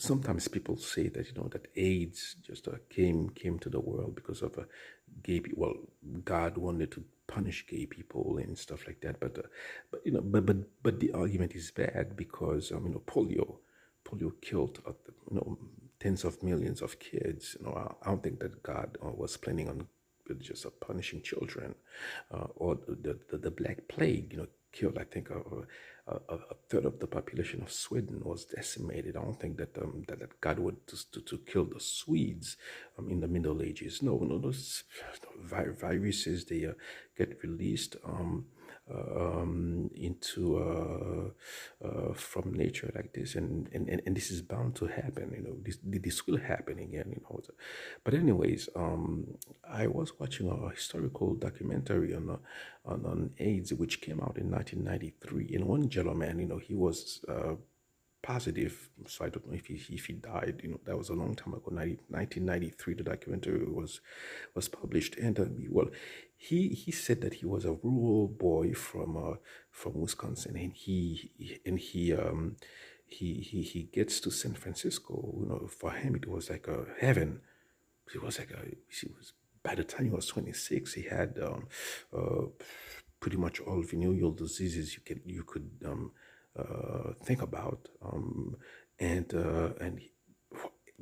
sometimes people say that that AIDS just came to the world because of well, God wanted to punish gay people and stuff like that. But the argument is bad because polio killed tens of millions of kids. I don't think that God was planning on just punishing children, or the Black Plague. Killed, I think, a third of the population of Sweden was decimated. I don't think that God would to kill the Swedes in the Middle Ages. No, no, those viruses, they get released into from nature like this, and this is bound to happen. This will happen again. But anyways, I was watching a historical documentary on AIDS, which came out in 1993. And one gentleman, he was positive, so I don't know if he died. That was a long time ago, 1993. The documentary was published, and well, he said that he was a rural boy from Wisconsin, and he gets to San Francisco. For him it was like a heaven. It was like he was by the time he was 26, he had pretty much all venereal diseases you could think about, and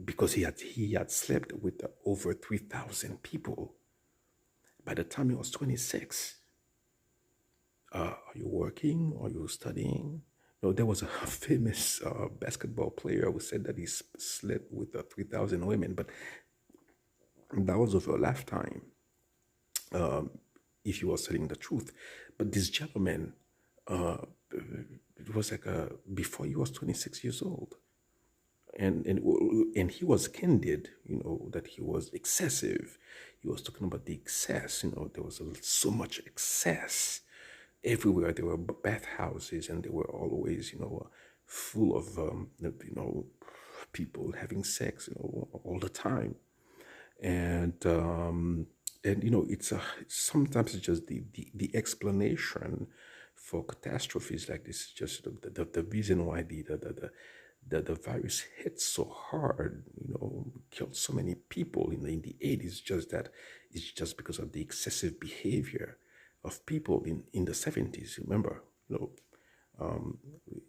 because he had slept with over 3,000 people by the time he was 26. Are you working? Are you studying? No, there was a famous basketball player who said that he slept with 3,000 women, but that was over a lifetime, if he was telling the truth. But this gentleman, it was like before he was 26 years old, and he was candid, that he was excessive. He was talking about the excess. There was so much excess everywhere. There were bathhouses, and they were always, full of, people having sex, all the time. And it's sometimes it's just the explanation for catastrophes like this, just the reason why the virus hit so hard, killed so many people in the 80s. Just that it's just because of the excessive behavior of people in the 70s. Remember, um,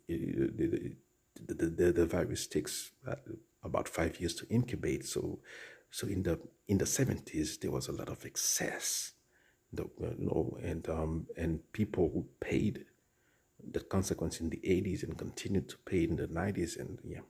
the virus takes about 5 years to incubate. So in the 70s there was a lot of excess, and people paid the consequence in the 80s and continued to pay in the 90s, and yeah,